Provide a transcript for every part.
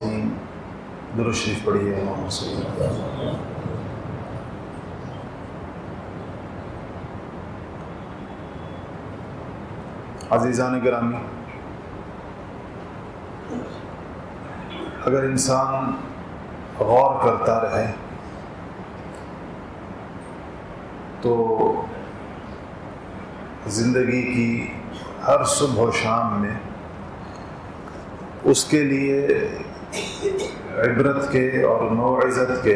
درود شریف پڑھیے محمد صلی اللہ علیہ وسلم۔ عزیزان گرامی، اگر انسان غور کرتا رہے تو زندگی کی ہر صبح و شام میں اس کے لیے عبرت کے اور موعظت کے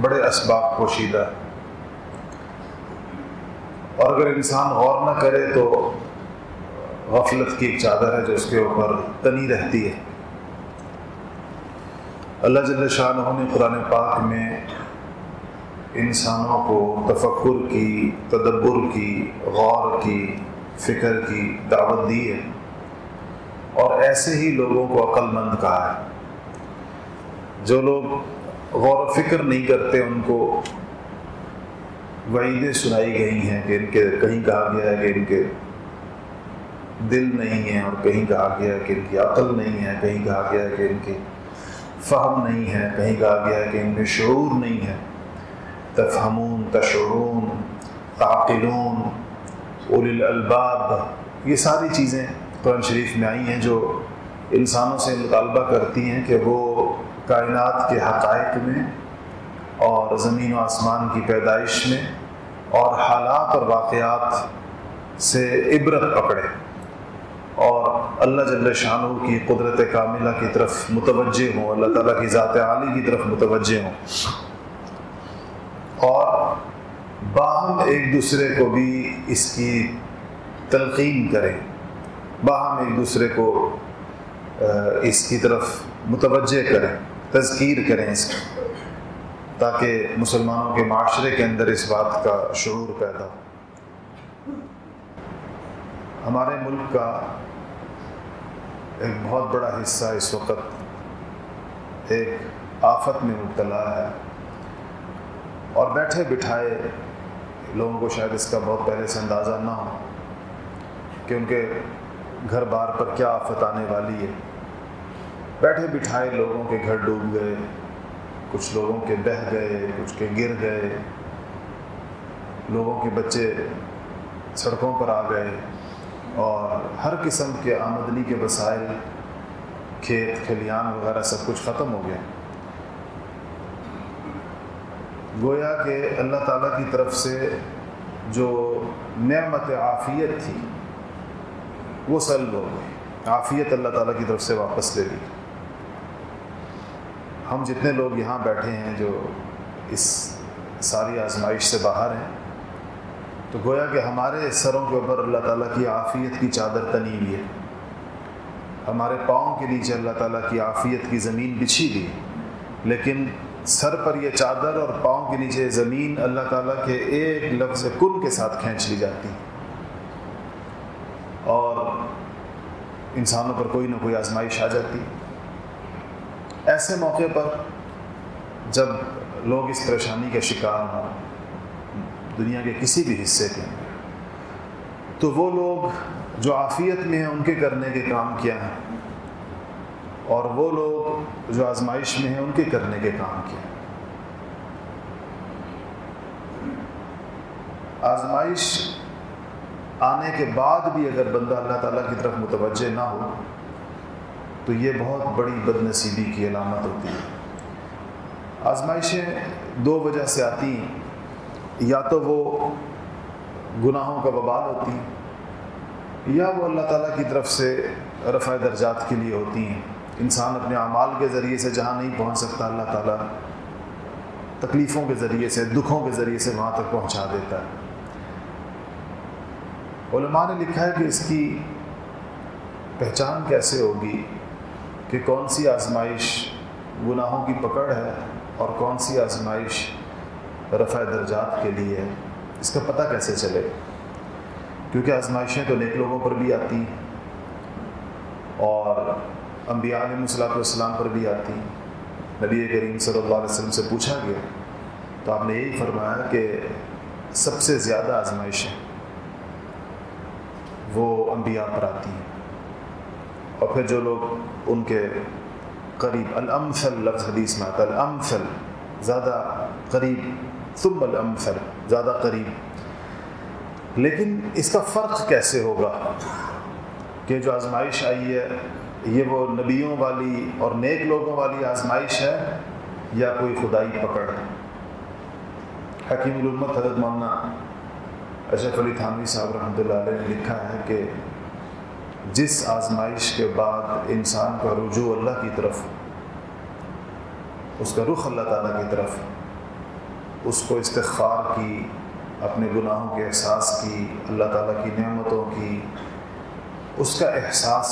بڑے اسباب پوشیدہ، اور اگر انسان غور نہ کرے تو غفلت کی ایک چادر ہے جو اس کے اوپر تنی رہتی ہے۔ اللہ جل شانہ نے قرآن پاک میں انسانوں کو تفکر کی، تدبر کی، غور کی، فکر کی دعوت دی ہے، اور ایسے ہی لوگوں کو عقل مند کہا ہے۔ جو لوگ غور و فکر نہیں کرتے ان کو وعیدیں سنائی گئی ہیں کہ ان کے کہیں کہا گیا ہے کہ ان کے دل نہیں ہے، اور کہیں کہا گیا ہے کہ ان کی عقل نہیں ہے، کہیں کہا گیا ہے کہ ان کی فہم نہیں ہے، کہیں کہا گیا ہے کہ ان میں شعور نہیں ہے۔ تفہمون، تشعرون، تعقلون، اولی الالباب، یہ ساری چیزیں قرآن شریف میں آئی ہیں جو انسانوں سے مطالبہ کرتی ہیں کہ وہ کائنات کے حقائق میں اور زمین و آسمان کی پیدائش میں اور حالات اور واقعات سے عبرت پکڑے اور اللہ جل شانہ کی قدرت کاملہ کی طرف متوجہ ہوں، اللہ تعالیٰ کی ذات عالی کی طرف متوجہ ہوں، اور باہم ایک دوسرے کو بھی اس کی تلقین کریں، باہم ایک دوسرے کو اس کی طرف متوجہ کریں، تذکیر کریں اس کا، تاکہ مسلمانوں کے معاشرے کے اندر اس بات کا شعور پیدا ہو۔ ہمارے ملک کا ایک بہت بڑا حصہ اس وقت ایک آفت میں مبتلا ہے، اور بیٹھے بٹھائے لوگوں کو شاید اس کا بہت پہلے سے اندازہ نہ ہو کہ ان کے گھر بار پر کیا آفت آنے والی ہے۔ بیٹھے بٹھائے لوگوں کے گھر ڈوب گئے، کچھ لوگوں کے بہہ گئے، کچھ کے گر گئے، لوگوں کے بچے سڑکوں پر آ گئے، اور ہر قسم کے آمدنی کے وسائل، کھیت کھلیان وغیرہ سب کچھ ختم ہو گیا۔ گویا کہ اللہ تعالیٰ کی طرف سے جو نعمت عافیت تھی وہ سلب ہو گئی، عافیت اللہ تعالیٰ کی طرف سے واپس لے لی۔ ہم جتنے لوگ یہاں بیٹھے ہیں جو اس ساری آزمائش سے باہر ہیں، تو گویا کہ ہمارے سروں کے اوپر اللہ تعالیٰ کی عافیت کی چادر تنی ہوئی ہے، ہمارے پاؤں کے نیچے اللہ تعالیٰ کی عافیت کی زمین بچھی ہوئی، لیکن سر پر یہ چادر اور پاؤں کے نیچے زمین اللہ تعالیٰ کے ایک لفظ کن کے ساتھ کھینچ لی جاتی، اور انسانوں پر کوئی نہ کوئی آزمائش آ جاتی۔ ایسے موقع پر جب لوگ اس پریشانی کے شکار ہوں دنیا کے کسی بھی حصے کے، تو وہ لوگ جو عافیت میں ہیں ان کے کرنے کے کام کیا ہیں، اور وہ لوگ جو آزمائش میں ہیں ان کے کرنے کے کام کیا ہیں۔ آزمائش آنے کے بعد بھی اگر بندہ اللہ تعالیٰ کی طرف متوجہ نہ ہو تو یہ بہت بڑی بد نصیبی کی علامت ہوتی ہے۔ آزمائشیں دو وجہ سے آتی ہیں، یا تو وہ گناہوں کا وبال ہوتی ہیں، یا وہ اللہ تعالیٰ کی طرف سے رفع درجات کے لیے ہوتی ہیں۔ انسان اپنے اعمال کے ذریعے سے جہاں نہیں پہنچ سکتا، اللہ تعالیٰ تکلیفوں کے ذریعے سے، دکھوں کے ذریعے سے وہاں تک پہنچا دیتا ہے۔ علماء نے لکھا ہے کہ اس کی پہچان کیسے ہوگی کہ کون سی آزمائش گناہوں کی پکڑ ہے اور کون سی آزمائش رفع درجات کے لیے ہے، اس کا پتہ کیسے چلے؟ کیونکہ آزمائشیں تو نیک لوگوں پر بھی آتی ہیں اور انبیاء علیہ الصلوۃ والسلام پر بھی آتی ہیں۔ نبی کریم صلی اللہ علیہ وسلم سے پوچھا گیا تو آپ نے یہی فرمایا کہ سب سے زیادہ آزمائشیں وہ انبیاء پر آتی ہیں، اور پھر جو لوگ ان کے قریب، الامثل لفظ حدیث میں آتا ہے، الامثل زیادہ قریب، ثم الامثل زیادہ قریب۔ لیکن اس کا فرق کیسے ہوگا کہ جو آزمائش آئی ہے یہ وہ نبیوں والی اور نیک لوگوں والی آزمائش ہے یا کوئی خدائی پکڑ ہے؟ حکیم الامت حضرت مولانا اشرف علی تھانوی صاحب رحمۃ اللہ علیہ نے لکھا ہے کہ جس آزمائش کے بعد انسان کا رجوع اللہ کی طرف، اس کا رخ اللہ تعالیٰ کی طرف، اس کو استغفار کی، اپنے گناہوں کے احساس کی، اللہ تعالیٰ کی نعمتوں کی، اس کا احساس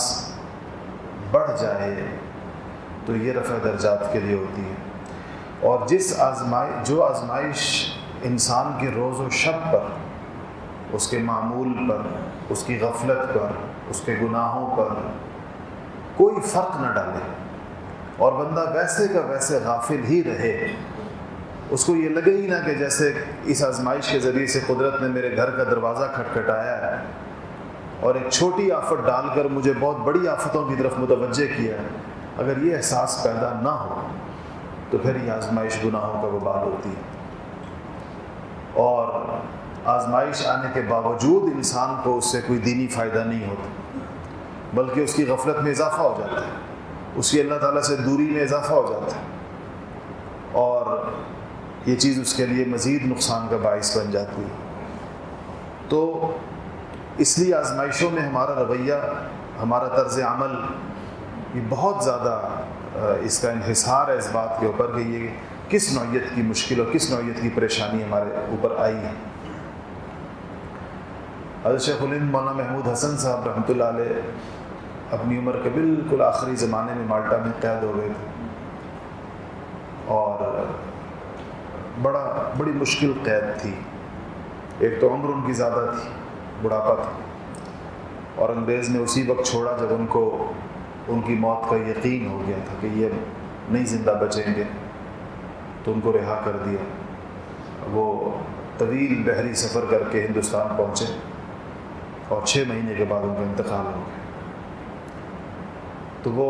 بڑھ جائے تو یہ رفع درجات کے لیے ہوتی ہے۔ اور جو آزمائش انسان کے روز و شب پر، اس کے معمول پر، اس کی غفلت پر، اس کے گناہوں پر کوئی فرق نہ ڈالے اور بندہ ویسے کا ویسے غافل ہی رہے، اس کو یہ لگے ہی نہ کہ جیسے اس آزمائش کے ذریعے سے قدرت نے میرے گھر کا دروازہ کھٹکھٹایا ہے اور ایک چھوٹی آفت ڈال کر مجھے بہت بڑی آفتوں کی طرف متوجہ کیا ہے۔ اگر یہ احساس پیدا نہ ہو تو پھر یہ آزمائش گناہوں کا وبال ہوتی ہے، اور آزمائش آنے کے باوجود انسان کو اس سے کوئی دینی فائدہ نہیں ہوتا، بلکہ اس کی غفلت میں اضافہ ہو جاتا ہے، اس کی اللہ تعالیٰ سے دوری میں اضافہ ہو جاتا ہے، اور یہ چیز اس کے لیے مزید نقصان کا باعث بن جاتی ہے۔ تو اس لیے آزمائشوں میں ہمارا رویہ، ہمارا طرز عمل، یہ بہت زیادہ اس کا انحصار ہے اس بات کے اوپر کہ یہ کس نوعیت کی مشکل اور کس نوعیت کی پریشانی ہمارے اوپر آئی ہے۔ حضرت شیخ الہند مولانا محمود حسن صاحب رحمۃ اللہ علیہ اپنی عمر کے بالکل آخری زمانے میں مالٹا میں قید ہو گئے تھے، اور بڑی مشکل قید تھی۔ ایک تو عمر ان کی زیادہ تھی، بڑھاپا تھا، اور انگریز نے اسی وقت چھوڑا جب ان کو ان کی موت کا یقین ہو گیا تھا کہ یہ نہیں زندہ بچیں گے، تو ان کو رہا کر دیا۔ وہ طویل بحری سفر کر کے ہندوستان پہنچے اور 6 مہینے کے بعد ان کا انتقال ہو گیا۔ تو وہ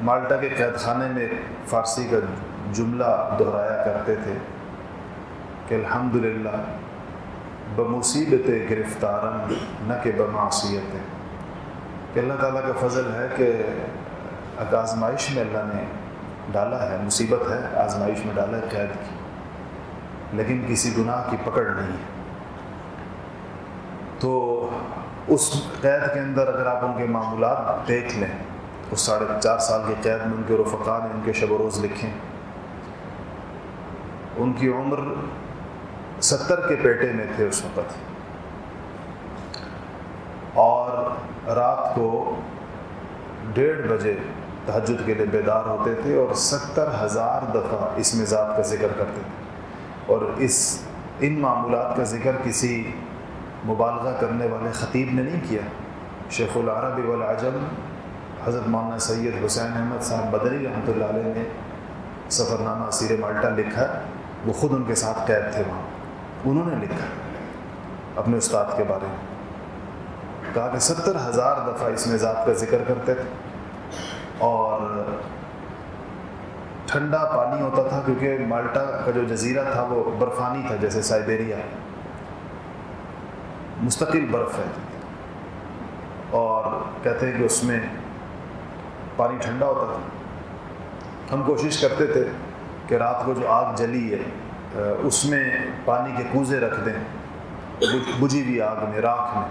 مالٹا کے قید خانے میں فارسی کا جملہ دہرایا کرتے تھے کہ الحمدللہ بمصیبت گرفتارم نہ کہ بمعصیت، کہ اللہ تعالیٰ کا فضل ہے کہ آزمائش میں اللہ نے ڈالا ہے، مصیبت ہے آزمائش میں ڈالا ہے قید کی، لیکن کسی گناہ کی پکڑ نہیں ہے۔ تو اس قید کے اندر اگر آپ ان کے معمولات دیکھ لیں، اس 4.5 سال کی قید میں ان کے رفقا نے ان کے شب و روز لکھیں، ان کی عمر 70 کے پیٹے میں تھے اس وقت، اور رات کو 1:30 بجے تہجد کے لیے بیدار ہوتے تھے اور 70,000 دفعہ اس میں ذات کا ذکر کرتے تھے۔ اور ان معمولات کا ذکر کسی مبالغہ کرنے والے خطیب نے نہیں کیا۔ شیخ العرب والعجم حضرت مولانا سید حسین احمد صاحب بدری رحمۃ اللہ علیہ نے سفرنامہ اسیر مالٹا لکھا، وہ خود ان کے ساتھ قید تھے وہاں، انہوں نے لکھا اپنے استاد کے بارے میں، کہا کہ 70,000 دفعہ اس میں ذات کا ذکر کرتے تھے، اور ٹھنڈا پانی ہوتا تھا کیونکہ مالٹا کا جو جزیرہ تھا وہ برفانی تھا، جیسے سائبیریا، مستقل برف ہے، اور کہتے ہیں کہ اس میں پانی ٹھنڈا ہوتا تھا۔ ہم کوشش کرتے تھے کہ رات کو جو آگ جلی ہے اس میں پانی کے کوزے رکھ دیں، بجھی ہوئی آگ میں، راکھ میں،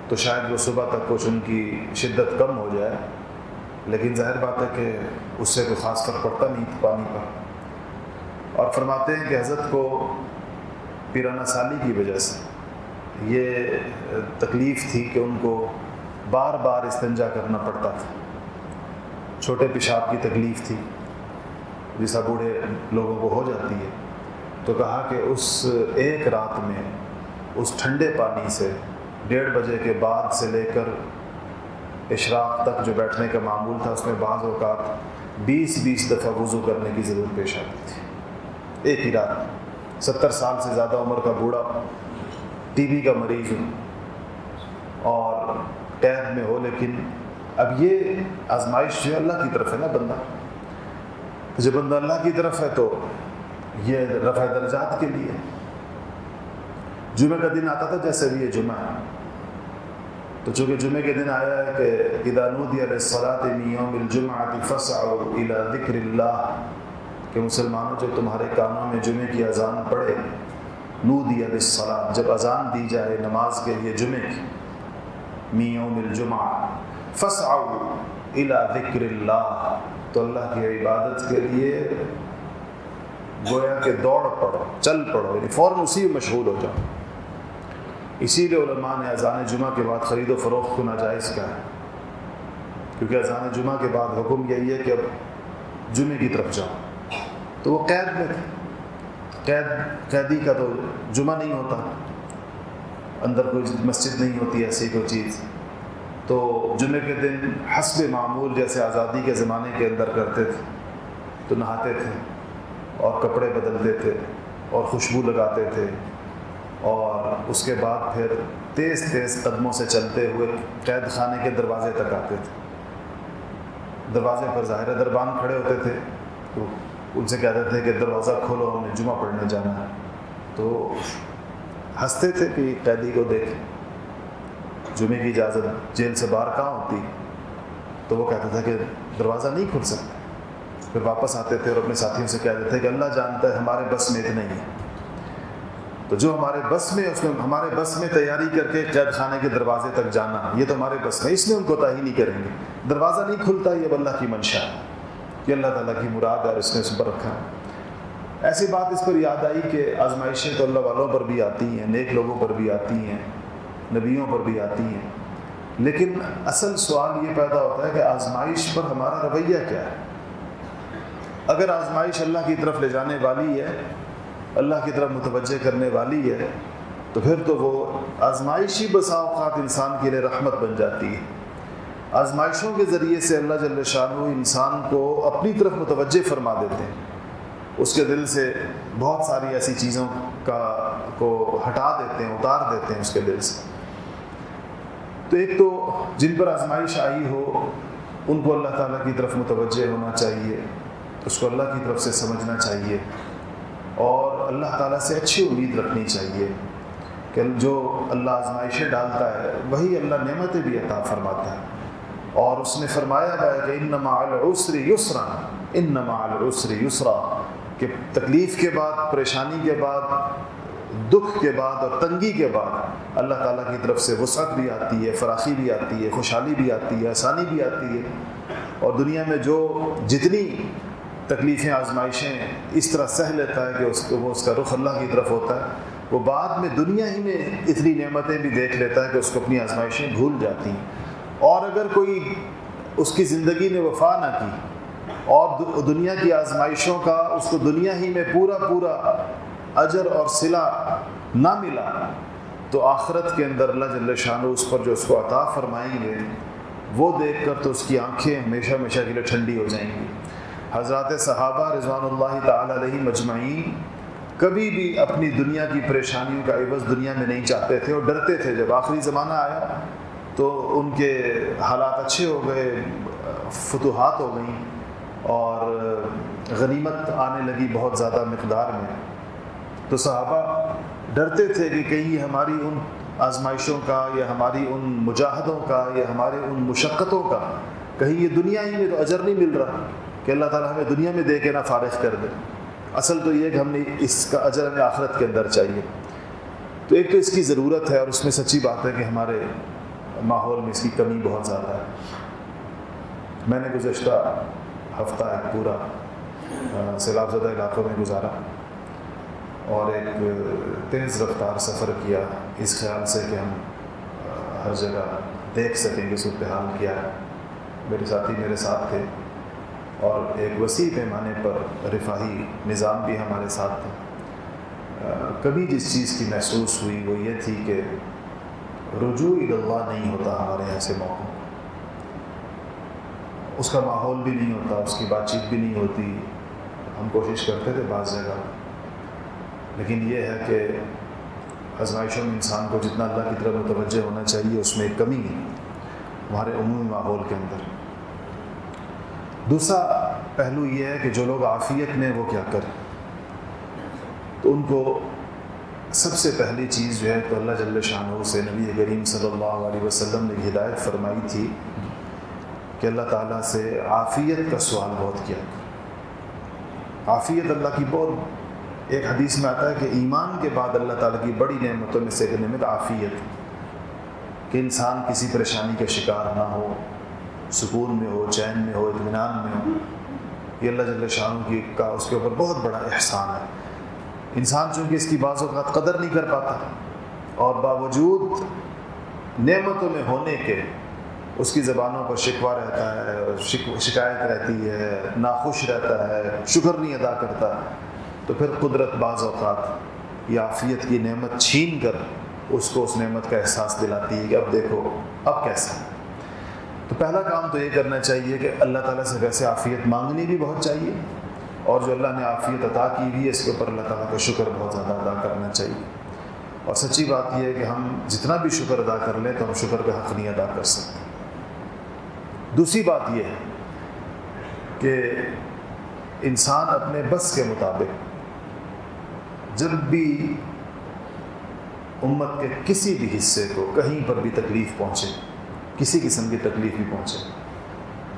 تو شاید وہ صبح تک کچھ ان کی شدت کم ہو جائے، لیکن ظاہر بات ہے کہ اس سے کوئی خاص فرق پڑتا نہیں تھا پانی پر۔ اور فرماتے ہیں کہ حضرت کو پیرانہ سالی کی وجہ سے یہ تکلیف تھی کہ ان کو بار بار استنجا کرنا پڑتا تھا، چھوٹے پیشاب کی تکلیف تھی جیسا بوڑھے لوگوں کو ہو جاتی ہے۔ تو کہا کہ اس ایک رات میں اس ٹھنڈے پانی سے 1:30 بجے کے بعد سے لے کر اشراق تک جو بیٹھنے کا معمول تھا، اس میں بعض اوقات 20 دفعہ وضو کرنے کی ضرورت پیش آتی تھی ایک ہی رات۔ 70 سال سے زیادہ عمر کا بوڑھا، ٹی بی کا مریض ہوں اور قید میں ہو، لیکن اب یہ آزمائش جو ہے اللہ کی طرف ہے نا بندہ، تو جب بندہ اللہ کی طرف ہے تو یہ رفع درجات کے لیے۔ جمعہ کا دن آتا تھا جیسے بھی یہ جمعہ ہے، تو چونکہ جمعے کے دن آیا ہے کہ اذا نودی للصلاۃ من یوم الجمعۃ فاسعوا الی ذکر اللہ، کہ مسلمانوں جب تمہارے کانوں میں جمعے کی اذان پڑے، نودی للصلاۃ، جب اذان دی جائے نماز کے لیے جمعے کی، من یوم الجمعہ فاسعوا الی ذکر اللہ، تو اللہ کی عبادت کے لیے گویا کہ دوڑ پڑو، چل پڑو، یعنی فوراً اسی میں مشغول ہو جاؤ۔ اسی لیے علماء نے اذان جمعہ کے بعد خرید و فروخت کو ناجائز کہا ہے، کیونکہ اذان جمعہ کے بعد حکم یہی ہے کہ اب جمعے کی طرف جاؤ۔ تو وہ قید میں تھے، قیدی کا تو جمعہ نہیں ہوتا، اندر کوئی مسجد نہیں ہوتی ایسی کوئی چیز، تو جمعے کے دن حسب معمول جیسے آزادی کے زمانے کے اندر کرتے تھے، تو نہاتے تھے اور کپڑے بدلتے تھے اور خوشبو لگاتے تھے، اور اس کے بعد پھر تیز تیز قدموں سے چلتے ہوئے قید خانے کے دروازے تک آتے تھے۔ دروازے پر ظاہر دربان کھڑے ہوتے تھے، تو ان سے کہتے تھے کہ دروازہ کھولو، ہم نے جمعہ پڑھنے جانا ہے۔ تو ہنستے تھے کہ قیدی کو دیکھ، جمعے کی اجازت جیل سے باہر کہاں ہوتی، تو وہ کہتا تھا کہ دروازہ نہیں کھل سکتا۔ پھر واپس آتے تھے اور اپنے ساتھیوں سے کہتے تھے کہ اللہ جانتا ہے ہمارے بس میں اتنا ہی ہے، تو جو ہمارے بس میں اس میں ہمارے بس میں تیاری کر کے قید خانے کے دروازے تک جانا، یہ تو ہمارے بس میں، اس میں ہم کوتاہی نہیں کریں گے۔ دروازہ نہیں کھلتا، یہ اللہ کی منشا ہے، یہ اللہ تعالیٰ کی مراد ہے اور اس نے اس پر رکھا ہے۔ ایسی بات اس پر یاد آئی کہ آزمائشیں تو اللہ والوں پر بھی آتی ہیں، نیک لوگوں پر بھی آتی ہیں، نبیوں پر بھی آتی ہیں، لیکن اصل سوال یہ پیدا ہوتا ہے کہ آزمائش پر ہمارا رویہ کیا ہے۔ اگر آزمائش اللہ کی طرف لے جانے والی ہے، اللہ کی طرف متوجہ کرنے والی ہے، تو پھر تو وہ آزمائش ہی بسا اوقات انسان کے لیے رحمت بن جاتی ہے۔ آزمائشوں کے ذریعے سے اللہ جل شانہ انسان کو اپنی طرف متوجہ فرما دیتے ہیں، اس کے دل سے بہت ساری ایسی چیزوں کو ہٹا دیتے ہیں، اتار دیتے ہیں اس کے دل سے۔ تو ایک تو جن پر آزمائش آئی ہو ان کو اللہ تعالیٰ کی طرف متوجہ ہونا چاہیے، اس کو اللہ کی طرف سے سمجھنا چاہیے، اور اللہ تعالیٰ سے اچھی امید رکھنی چاہیے کہ جو اللہ آزمائشیں ڈالتا ہے وہی اللہ نعمتیں بھی عطا فرماتا ہے۔ اور اس نے فرمایا ہے کہ ان مع العسر یسرا، ان مع العسر یسرا، کہ تکلیف کے بعد، پریشانی کے بعد، دکھ کے بعد اور تنگی کے بعد اللہ تعالیٰ کی طرف سے وسعت بھی آتی ہے، فراخی بھی آتی ہے، خوشحالی بھی آتی ہے، آسانی بھی آتی ہے۔ اور دنیا میں جو جتنی تکلیفیں، آزمائشیں اس طرح سہ لیتا ہے کہ وہ اس کا رخ اللہ کی طرف ہوتا ہے، وہ بعد میں دنیا ہی میں اتنی نعمتیں بھی دیکھ لیتا ہے کہ اس کو اپنی آزمائشیں بھول جاتی ہیں۔ اور اگر کوئی اس کی زندگی نے وفا نہ کی اور دنیا کی آزمائشوں کا اس کو دنیا ہی میں پورا اجر اور صلہ نہ ملا، تو آخرت کے اندر اللہ جل شانہ اس پر جو اس کو عطا فرمائیں گے وہ دیکھ کر تو اس کی آنکھیں ہمیشہ ہمیشہ کے لیے ٹھنڈی ہو جائیں گی۔ حضرات صحابہ رضوان اللہ تعالی علیہ مجمعین کبھی بھی اپنی دنیا کی پریشانیوں کا عوض دنیا میں نہیں چاہتے تھے اور ڈرتے تھے۔ جب آخری زمانہ آیا تو ان کے حالات اچھے ہو گئے، فتوحات ہو گئیں اور غنیمت آنے لگی بہت زیادہ مقدار میں، تو صحابہ ڈرتے تھے کہ کہیں ہماری ان آزمائشوں کا یا ہماری ان مجاہدوں کا یا ہمارے ان مشقتوں کا کہیں یہ دنیا ہی میں تو اجر نہیں مل رہا کہ اللہ تعالیٰ ہمیں دنیا میں دے کے نہ فارغ کر دے۔ اصل تو یہ کہ ہم نے اس کا اجر ہمیں آخرت کے اندر چاہیے۔ تو ایک تو اس کی ضرورت ہے، اور اس میں سچی بات ہے کہ ہمارے ماحول میں اس کی کمی بہت زیادہ ہے۔ میں نے گزشتہ ہفتہ ایک پورا سیلاب زدہ علاقوں میں گزارا اور ایک تیز رفتار سفر کیا اس خیال سے کہ ہم ہر جگہ دیکھ سکیں کہ صورتحال کیا ہے۔ میرے ساتھی میرے ساتھ تھے اور ایک وسیع پیمانے پر رفاہی نظام بھی ہمارے ساتھ تھا۔ کبھی جس چیز کی محسوس ہوئی وہ یہ تھی کہ رجوع اللہ نہیں ہوتا ہمارے یہاں سے موقع، اس کا ماحول بھی نہیں ہوتا، اس کی بات چیت بھی نہیں ہوتی۔ ہم کوشش کرتے تھے بعض جگہ، لیکن یہ ہے کہ آزمائشوں میں انسان کو جتنا اللہ کی طرف متوجہ ہونا چاہیے اس میں ایک کمی ہے۔ ہمارے عمومی ماحول کے اندر۔ دوسرا پہلو یہ ہے کہ جو لوگ عافیت میں وہ کیا کریں، تو ان کو سب سے پہلی چیز جو ہے تو اللہ جل شانہ سے نبی کریم صلی اللہ علیہ وسلم نے ہدایت فرمائی تھی کہ اللہ تعالیٰ سے عافیت کا سوال بہت کیا۔ عافیت اللہ کی بہت، ایک حدیث میں آتا ہے کہ ایمان کے بعد اللہ تعالیٰ کی بڑی نعمتوں میں سے ایک نعمت عافیت، کہ انسان کسی پریشانی کا شکار نہ ہو، سکون میں ہو، چین میں ہو، اطمینان میں ہو۔ یہ اللہ جل شانہ کی کا اس کے اوپر بہت بڑا احسان ہے۔ انسان چونکہ اس کی بعض اوقات قدر نہیں کر پاتا، اور باوجود نعمتوں میں ہونے کے اس کی زبانوں پر شکوہ رہتا ہے، شکایت رہتی ہے، ناخوش رہتا ہے، شکر نہیں ادا کرتا، تو پھر قدرت بعض اوقات یہ عافیت کی نعمت چھین کر اس کو اس نعمت کا احساس دلاتی ہے کہ اب دیکھو اب کیسا ہے۔ تو پہلا کام تو یہ کرنا چاہیے کہ اللہ تعالیٰ سے ویسے عافیت مانگنی بھی بہت چاہیے، اور جو اللہ نے عافیت عطا کی ہوئی ہے اس کے اوپر اللہ تعالیٰ کا شکر بہت زیادہ ادا کرنا چاہیے۔ اور سچی بات یہ ہے کہ ہم جتنا بھی شکر ادا کر لیں تو ہم شکر کا حق نہیں ادا کر سکتے۔ دوسری بات یہ ہے کہ انسان اپنے بس کے مطابق جب بھی امت کے کسی بھی حصے کو کہیں پر بھی تکلیف پہنچے، کسی قسم کی تکلیف بھی پہنچے،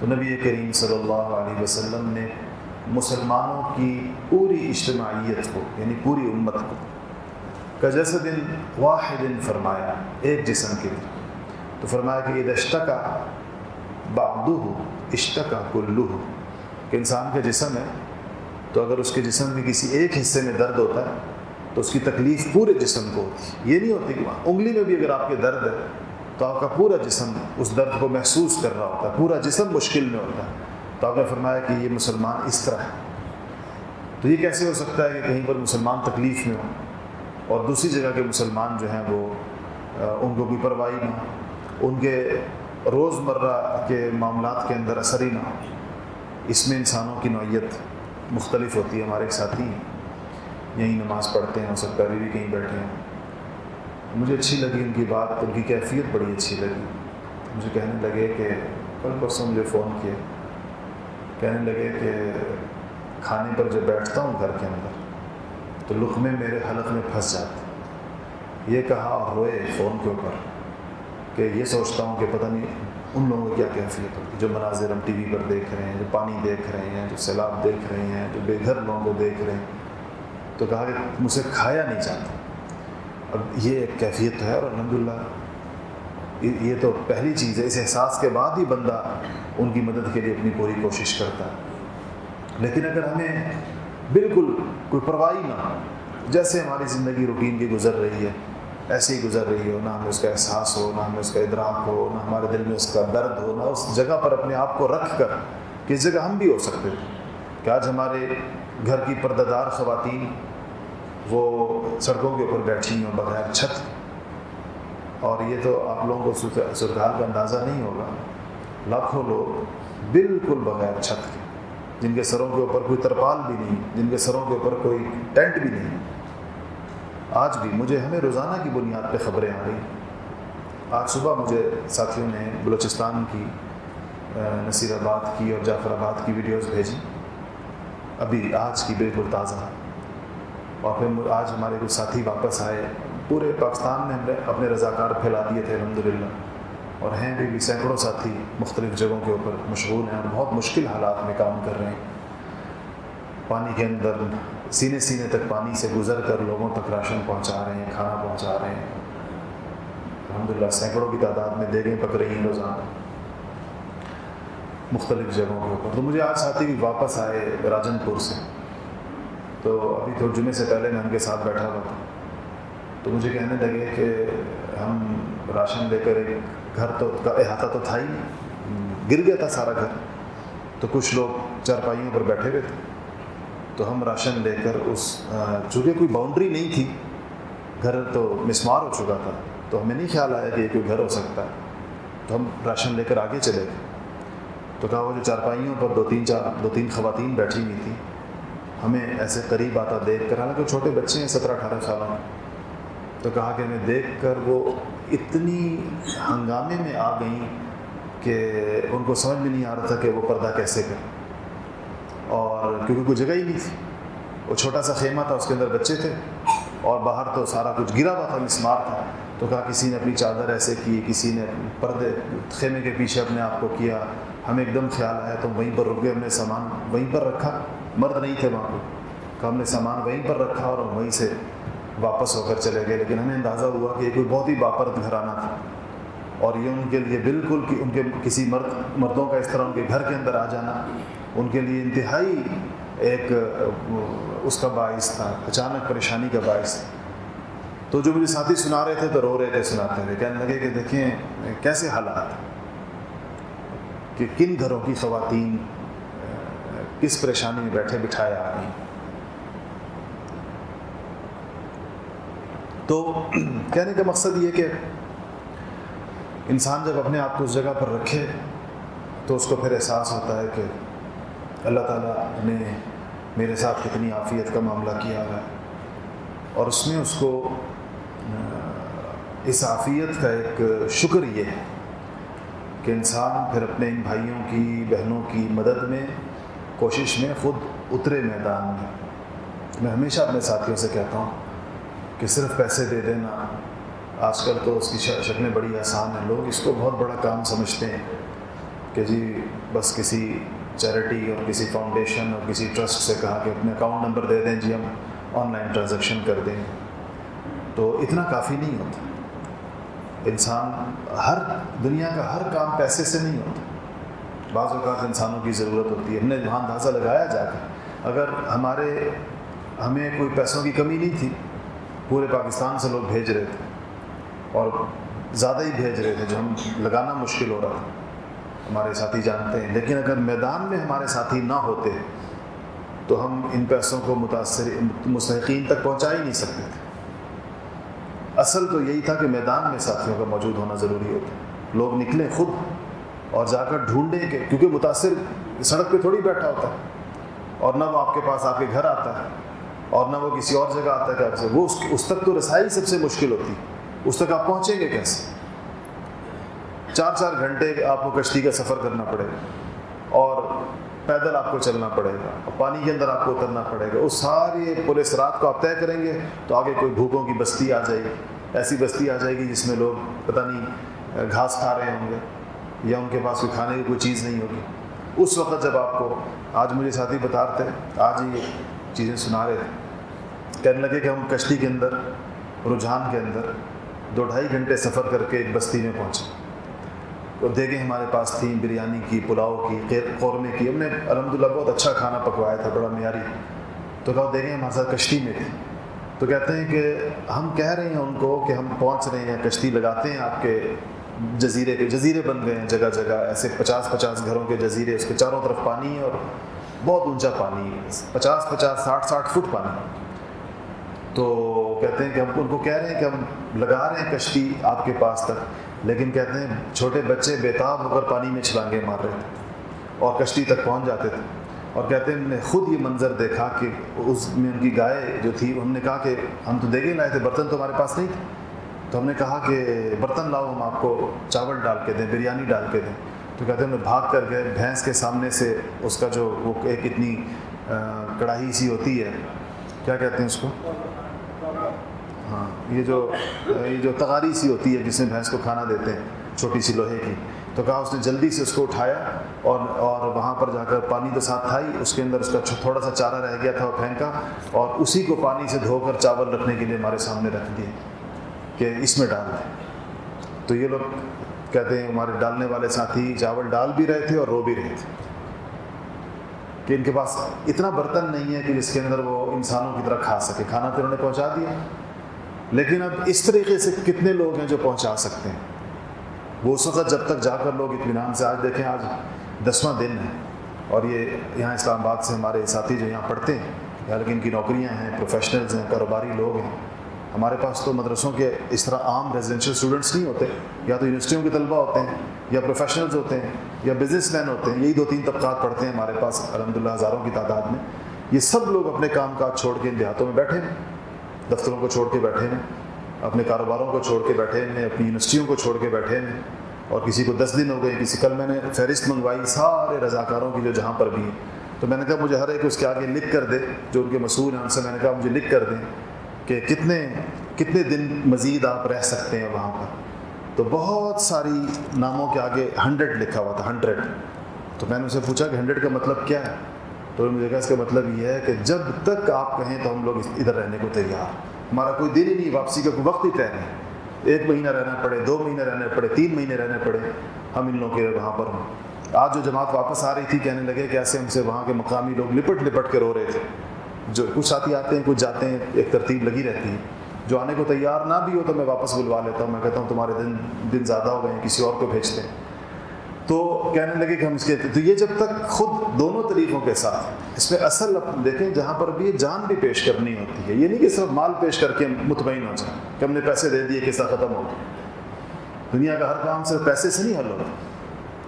تو نبی کریم صلی اللہ علیہ وسلم نے مسلمانوں کی پوری اجتماعیت کو، یعنی پوری امت کو کجسد واحد فرمایا، ایک جسم کے لیے۔ تو فرمایا کہ اذا اشتکا بعضہ اشتکا کلہ، کہ انسان کا جسم ہے تو اگر اس کے جسم میں کسی ایک حصے میں درد ہوتا ہے تو اس کی تکلیف پورے جسم کو ہوتی ہے۔ یہ نہیں ہوتی کہ انگلی میں بھی اگر آپ کے درد ہے تو آپ کا پورا جسم اس درد کو محسوس کر رہا ہوتا ہے، پورا جسم مشکل میں ہوتا ہے۔ تو آپ نے فرمایا کہ یہ مسلمان اس طرح ہے۔ تو یہ کیسے ہو سکتا ہے کہ کہیں پر مسلمان تکلیف میں ہو اور دوسری جگہ کے مسلمان جو ہیں وہ ان کو کوئی پرواہی نہ ہو، ان کے روزمرہ کے معاملات کے اندر اثر ہی نہ ہو؟ اس میں انسانوں کی نوعیت مختلف ہوتی ہے۔ ہمارے ایک ساتھی یہیں نماز پڑھتے ہیں، ہو سکتا ہے ابھی بھی کہیں بیٹھے ہیں، مجھے اچھی لگی ان کی بات، ان کی کیفیت بڑی اچھی لگی۔ مجھے کہنے لگے کہ کل پرسوں مجھے فون کیا، کہنے لگے کہ کھانے پر جب بیٹھتا ہوں گھر کے اندر تو لقمے میرے حلق میں پھنس جاتے۔ یہ کہا اور روئے فون کے اوپر کہ یہ سوچتا ہوں کہ پتہ نہیں ان لوگوں کی کیا کیفیت ہوتی، جو مناظر ہم ٹی وی پر دیکھ رہے ہیں، جو پانی دیکھ رہے ہیں، جو سیلاب دیکھ رہے ہیں، جو بے گھر لوگوں کو دیکھ رہے ہیں۔ تو کہا کہ مجھ سے کھایا نہیں جاتا۔ اب یہ ایک کیفیت ہے، اور الحمدللہ یہ تو پہلی چیز ہے۔ اس احساس کے بعد ہی بندہ ان کی مدد کے لیے اپنی پوری کوشش کرتا ہے۔ لیکن اگر ہمیں بالکل کوئی پرواہی نہ ہو، جیسے ہماری زندگی روٹین کی گزر رہی ہے ایسے ہی گزر رہی ہو، نہ ہمیں اس کا احساس ہو، نہ ہمیں اس کا ادراک ہو، نہ ہمارے دل میں اس کا درد ہو، نہ اس جگہ پر اپنے آپ کو رکھ کر کہ اس جگہ ہم بھی ہو سکتے تھے، کہ آج ہمارے گھر کی پردہ دار خواتین وہ سڑکوں کے اوپر بیٹھی ہوں بغیر چھت، اور یہ تو آپ لوگوں کو صورتحال کا اندازہ نہیں ہوگا، لاکھوں لوگ بالکل بغیر چھت کے، جن کے سروں کے اوپر کوئی ترپال بھی نہیں، جن کے سروں کے اوپر کوئی ٹینٹ بھی نہیں۔ آج بھی ہمیں روزانہ کی بنیاد پہ خبریں آ رہی ہیں۔ آج صبح مجھے ساتھیوں نے بلوچستان کی، نصیر آباد کی اور جعفر آباد کی ویڈیوز بھیجی، ابھی آج کی بالکل تازہ۔ اور پھر آج ہمارے کچھ ساتھی واپس آئے، پورے پاکستان میں ہم نے اپنے رضاکار پھیلا دیے تھے الحمدللہ، اور ہیں بھی سینکڑوں ساتھی مختلف جگہوں کے اوپر مشغول ہیں اور بہت مشکل حالات میں کام کر رہے ہیں۔ پانی کے اندر سینے تک پانی سے گزر کر لوگوں تک راشن پہنچا رہے ہیں، کھانا پہنچا رہے ہیں۔ الحمدللہ سینکڑوں کی تعداد میں دیگیں پک رہی ہیں روزانہ مختلف جگہوں کے اوپر۔ تو مجھے آج ساتھی بھی واپس آئے راجن پور سے، تو ابھی تو جمعے سے پہلے میں ان کے ساتھ بیٹھا ہوا تھا، تو مجھے کہنے لگے کہ ہم راشن لے کر، ایک گھر تو کا احاطہ تو تھا ہی نہیں، گر گیا تھا سارا گھر، تو کچھ لوگ چارپائیوں پر بیٹھے ہوئے تھے، تو ہم راشن لے کر چونکہ کوئی باؤنڈری نہیں تھی، گھر تو مسمار ہو چکا تھا، تو ہمیں نہیں خیال آیا کہ یہ کوئی گھر ہو سکتا ہے، تو ہم راشن لے کر آگے چلے گئے۔ تو کہا وہ جو چارپائیوں پر دو تین خواتین بیٹھی ہوئی تھیں، ہمیں ایسے قریب آتا دیکھ کر، حالانکہ چھوٹے بچے ہیں 17-18 سالوں میں، تو کہا کہ ہمیں دیکھ کر وہ اتنی ہنگامے میں آ گئیں کہ ان کو سمجھ میں نہیں آ رہا تھا کہ وہ پردہ کیسے کریں، اور کیونکہ کوئی جگہ ہی نہیں تھی، وہ چھوٹا سا خیمہ تھا، اس کے اندر بچے تھے اور باہر تو سارا کچھ گرا ہوا تھا، مسمار تھا. تو کہا کسی نے اپنی چادر ایسے کی، کسی نے پردے خیمے کے پیچھے اپنے آپ کو کیا. ہمیں ایک دم خیال آیا تو وہیں پر رک گئے، ہم نے سامان وہیں پر رکھا، مرد نہیں تھے وہاں پہ، کہ ہم نے سامان وہیں پر رکھا اور ہم وہیں سے واپس ہو کر چلے گئے. لیکن ہمیں اندازہ ہوا کہ یہ کوئی بہت ہی باپرد گھرانہ تھا، اور یہ ان کے لیے بالکل کہ ان کے کسی مردوں کا اس طرح ان کے گھر کے اندر آ جانا ان کے لیے انتہائی ایک اس کا باعث تھا، اچانک پریشانی کا باعث تھا. تو جو مجھے ساتھی سنا رہے تھے تو رو رہے تھے سناتے ہوئے، کہنے لگے کہ دیکھیں کیسے حالات کہ کن گھروں کی خواتین کس پریشانی میں بیٹھے بٹھائے آ رہی ہیں. تو کہنے کا مقصد یہ کہ انسان جب اپنے آپ کو اس جگہ پر رکھے تو اس کو پھر احساس ہوتا ہے کہ اللہ تعالیٰ نے میرے ساتھ کتنی عافیت کا معاملہ کیا ہے، اور اس میں اس کو اس عافیت کا ایک شکر یہ ہے کہ انسان پھر اپنے ان بھائیوں کی بہنوں کی مدد میں کوشش میں خود اترے میدان میں. میں ہمیشہ اپنے ساتھیوں سے کہتا ہوں کہ صرف پیسے دے دینا آج کل تو اس کی شکلیں بڑی آسان ہیں، لوگ اس کو بہت بڑا کام سمجھتے ہیں کہ جی بس کسی چیریٹی اور کسی فاؤنڈیشن اور کسی ٹرسٹ سے کہا کہ اپنے اکاؤنٹ نمبر دے دیں جی ہم آن لائن ٹرانزیکشن کر دیں. تو اتنا کافی نہیں ہوتا. انسان دنیا کا ہر کام پیسے سے نہیں ہوتا. بعض اوقات انسانوں کی ضرورت ہوتی ہے. ہم نے وہاں اندازہ لگایا جا کر اگر ہمیں کوئی پیسوں کی کمی نہیں تھی، پورے پاکستان سے لوگ بھیج رہے تھے اور زیادہ ہی بھیج رہے تھے جو ہم لگانا مشکل ہو رہا تھا، ہمارے ساتھی جانتے ہیں. لیکن اگر میدان میں ہمارے ساتھی نہ ہوتے تو ہم ان پیسوں کو مستحقین تک پہنچا ہی نہیں سکتے تھے. اصل تو یہی تھا کہ میدان میں ساتھیوں کا موجود ہونا ضروری ہوتا. لوگ نکلیں خود اور جا کر ڈھونڈیں کہ کیونکہ متاثر سڑک پہ تھوڑی بیٹھا ہوتا ہے، اور نہ وہ آپ کے پاس آپ کے گھر آتا ہے اور نہ وہ کسی اور جگہ آتا ہے کہ وہ اس تک تو رسائی سب سے مشکل ہوتی. اس تک آپ پہنچیں گے کیسے؟ 4 گھنٹے آپ کو کشتی کا سفر کرنا پڑے گا اور پیدل آپ کو چلنا پڑے گا اور پانی کے اندر آپ کو اترنا پڑے گا. اس سارے پورے رات کو آپ طے کریں گے تو آگے کوئی بھوکوں کی بستی آ جائے گی، ایسی بستی آ جائے گی جس میں لوگ پتہ نہیں گھاس کھا رہے ہوں گے یا ان کے پاس کوئی کھانے کی کوئی چیز نہیں ہوگی. اس وقت جب آپ کو آج مجھے ساتھی بتا رہے تھے، آج ہی چیزیں سنا رہے تھے، کہنے لگے کہ ہم کشتی کے اندر رجحان کے اندر 2-2.5 گھنٹے سفر کر کے ایک بستی میں پہنچے. تو دیگیں ہمارے پاس تھیں، بریانی کی، پلاؤ کی، قورمے کی. ہم نے الحمدللہ بہت اچھا کھانا پکوایا تھا، بڑا معیاری. تو کہا دیگیں ہمارے ساتھ کشتی میں تھی. تو کہتے ہیں کہ ہم کہہ رہے ہیں ان کو کہ ہم پہنچ رہے ہیں، کشتی لگاتے ہیں آپ کے جزیرے بن گئے ہیں جگہ جگہ، ایسے 50 گھروں کے جزیرے، اس کے چاروں طرف پانی ہے اور بہت اونچا پانی ہے، 60 فٹ پانی. تو کہتے ہیں کہ ہم ان کو کہہ رہے ہیں کہ ہم لگا رہے ہیں کشتی آپ کے پاس تک، لیکن کہتے ہیں چھوٹے بچے بےتاب ہو کر پانی میں چھلانگیں مار رہے تھے اور کشتی تک پہنچ جاتے تھے. اور کہتے ہیں ہم نے خود یہ منظر دیکھا کہ اس میں ان کی گائے جو تھی، ہم نے کہا کہ ہم تو دیگیں لائے تھے، برتن تو ہمارے پاس نہیں تھے. تو ہم نے کہا کہ برتن لاؤ، ہم آپ کو چاول ڈال کے دیں، بریانی ڈال کے دیں. تو کہتے ہیں ہم بھاگ کر گئے، بھینس کے سامنے سے اس کا جو وہ ایک اتنی کڑاہی سی ہوتی ہے، کیا کہتے ہیں اس کو، ہاں یہ جو تغاری سی ہوتی ہے جس میں بھینس کو کھانا دیتے ہیں، چھوٹی سی لوہے کی. تو کہا اس نے جلدی سے اس کو اٹھایا اور وہاں پر جا کر پانی تو ساتھ تھا ہی، اس کے اندر اس کا تھوڑا سا چارہ رہ گیا تھا وہ پھینکا اور اسی کو پانی سے دھو کر چاول رکھنے کے لیے ہمارے سامنے رکھ دیے کہ اس میں ڈال دیں. تو یہ لوگ کہتے ہیں ہمارے ڈالنے والے ساتھی چاول ڈال بھی رہے تھے اور رو بھی رہے تھے کہ ان کے پاس اتنا برتن نہیں ہے کہ جس کے اندر وہ انسانوں کی طرح کھا سکے. کھانا تو انہوں نے پہنچا دیا، لیکن اب اس طریقے سے کتنے لوگ ہیں جو پہنچا سکتے ہیں؟ وہ اس وقت جب تک جا کر لوگ اطمینان سے، آج دیکھیں آج 10واں دن ہے اور یہ یہاں اسلام آباد سے ہمارے ساتھی جو یہاں پڑھتے ہیں، حالانکہ ان کی نوکریاں ہیں، پروفیشنلز ہیں، کاروباری لوگ ہیں. ہمارے پاس تو مدرسوں کے اس طرح عام ریزیڈینشیل اسٹوڈنٹس نہیں ہوتے، یا تو یونیورسٹیوں کے طلبہ ہوتے ہیں یا پروفیشنلز ہوتے ہیں یا بزنس مین ہوتے ہیں. یہی 2-3 طبقات پڑھتے ہیں ہمارے پاس الحمدللہ ہزاروں کی تعداد میں. یہ سب لوگ اپنے کام کاج چھوڑ کے دیہاتوں میں بیٹھے ہیں، دفتروں کو چھوڑ کے بیٹھے ہیں، اپنے کاروباروں کو چھوڑ کے بیٹھے ہیں، اپنی یونیورسٹیوں کو چھوڑ کے بیٹھے ہیں اور کسی کو 10 دن ہو گئے، کسی کل میں نے فہرست منگوائی سارے رضاکاروں کی جو جہاں پر بھی ہیں، تو میں نے کہا مجھے ہر ایک اس کے آگے لکھ کر دے، جو ان کے مسئول ہیں ان سے میں نے کہا مجھے لکھ کر دیں کہ کتنے دن مزید آپ رہ سکتے ہیں وہاں پر. تو بہت ساری ناموں کے آگے 100 لکھا ہوا تھا، 100. تو میں نے اسے پوچھا کہ 100 کا مطلب کیا ہے؟ تو مجھے کہا اس کا مطلب یہ ہے کہ جب تک آپ کہیں تو ہم لوگ ادھر رہنے کو تیار، ہمارا کوئی دن ہی نہیں، واپسی کا کوئی وقت ہی طے نہیں. 1 مہینہ رہنا پڑے، 2 مہینے رہنے پڑے، 3 مہینے رہنے پڑے، ہم ان لوگوں کے وہاں پر ہوں. آج جو جماعت واپس آ رہی تھی کہنے لگے کہ ایسے ہم سے وہاں کے مقامی لوگ لپٹ کے رو رہے تھے. جو کچھ ساتھی آتے ہیں، کچھ جاتے ہیں، ایک ترتیب لگی رہتی ہے. جو آنے کو تیار نہ بھی ہو تو میں واپس بلوا لیتا ہوں، میں کہتا ہوں تمہارے دن زیادہ ہو گئے ہیں، کسی اور کو بھیجتے ہیں. تو کہنے لگے کہ ہم اس کے، تو یہ جب تک خود دونوں طریقوں کے ساتھ اس میں اصل دیکھیں جہاں پر بھی جان بھی پیش کرنی ہوتی ہے. یہ نہیں کہ صرف مال پیش کر کے مطمئن ہو جائیں کہ ہم نے پیسے دے دیے قصہ ختم ہو گیا. دنیا کا ہر کام صرف پیسے سے نہیں حل ہوتا.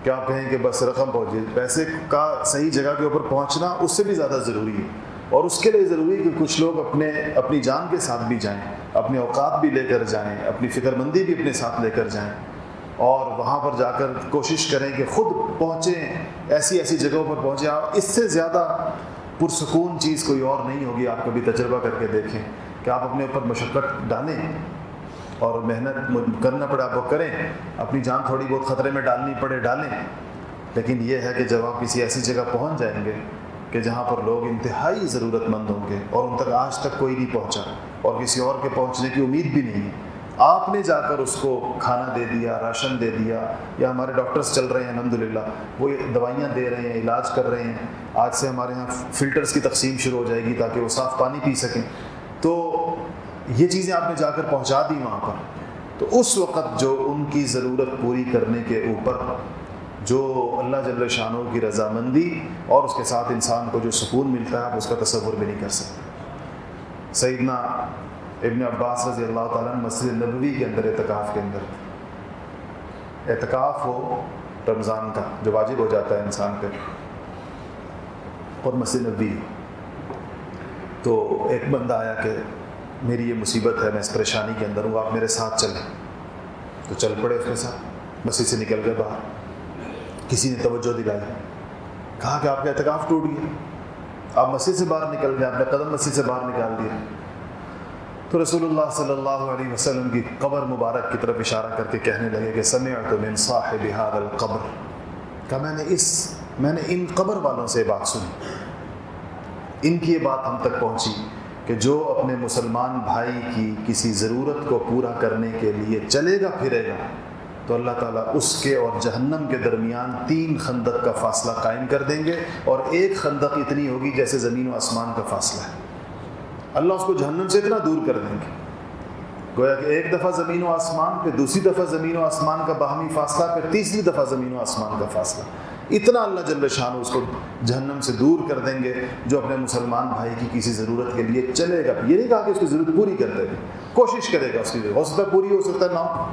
کیا آپ کہیں کہ بس رقم پہنچے، پیسے کا صحیح جگہ کے اوپر پہنچنا اس سے بھی زیادہ ضروری ہے. اور اس کے لیے ضروری ہے کہ کچھ لوگ اپنی جان کے ساتھ بھی جائیں، اپنے اوقات بھی لے کر جائیں، اپنی فکر مندی بھی اپنے ساتھ لے کر جائیں، اور وہاں پر جا کر کوشش کریں کہ خود پہنچیں، ایسی جگہوں پر پہنچیں. آپ اس سے زیادہ پرسکون چیز کوئی اور نہیں ہوگی. آپ کبھی تجربہ کر کے دیکھیں کہ آپ اپنے اوپر مشقت ڈالیں اور محنت کرنا پڑے آپ کو کریں، اپنی جان تھوڑی بہت خطرے میں ڈالنی پڑے ڈالیں. لیکن یہ ہے کہ جب آپ کسی ایسی جگہ پہنچ جائیں گے کہ جہاں پر لوگ انتہائی ضرورت مند ہوں گے اور ان تک آج تک کوئی نہیں پہنچا اور کسی اور کے پہنچنے کی امید بھی نہیں ہے، آپ نے جا کر اس کو کھانا دے دیا، راشن دے دیا، یا ہمارے ڈاکٹرز چل رہے ہیں الحمدللہ، وہ دوائیاں دے رہے ہیں، علاج کر رہے ہیں. آج سے ہمارے ہاں فلٹرز کی تقسیم شروع ہو جائے گی تاکہ وہ صاف پانی پی سکیں. تو یہ چیزیں آپ نے جا کر پہنچا دی وہاں پر. تو اس وقت جو ان کی ضرورت پوری کرنے کے اوپر جو اللہ جل شانہ کی رضامندی اور اس کے ساتھ انسان کو جو سکون ملتا ہے آپ اس کا تصور بھی نہیں کر سکتے. سیدنا ابن عباس رضی اللہ تعالیٰ مسجد نبوی کے اندر اعتکاف کے اندر، اعتکاف ہو رمضان کا جو واجب ہو جاتا ہے انسان پہ، اور مسجد نبوی، تو ایک بندہ آیا کہ میری یہ مصیبت ہے، میں اس پریشانی کے اندر ہوں، آپ میرے ساتھ چلیں. تو چل پڑے اس کے ساتھ، مسجد سے نکل گئے باہر. کسی نے توجہ دلائی، کہا کہ آپ کا اعتکاف ٹوٹ گیا، آپ مسجد سے باہر نکل گئے، آپ نے قدم مسجد سے باہر نکال دیا. تو رسول اللہ صلی اللہ علیہ وسلم کی قبر مبارک کی طرف اشارہ کر کے کہنے لگے کہ سمعت من صاحب هذا القبر، کہ میں نے ان قبر والوں سے بات سنی، ان کی یہ بات ہم تک پہنچی کہ جو اپنے مسلمان بھائی کی کسی ضرورت کو پورا کرنے کے لیے چلے گا پھرے گا تو اللہ تعالیٰ اس کے اور جہنم کے درمیان 3 خندق کا فاصلہ قائم کر دیں گے، اور ایک خندق اتنی ہوگی جیسے زمین و آسمان کا فاصلہ ہے. اللہ اس کو جہنم سے اتنا دور کر دیں گے، گویا کہ ایک دفعہ زمین و آسمان، پھر دوسری دفعہ زمین و آسمان کا باہمی فاصلہ، پھر تیسری دفعہ زمین و آسمان کا فاصلہ. اتنا اللہ جل شانہ اس کو جہنم سے دور کر دیں گے جو اپنے مسلمان بھائی کی کسی ضرورت کے لیے چلے گا. یہ نہیں کہا کہ اس کی ضرورت پوری کر دے گا، کوشش کرے گا اس کی ضرورت، ہو سکتا ہے پوری ہو سکتا ہے نہ ہو.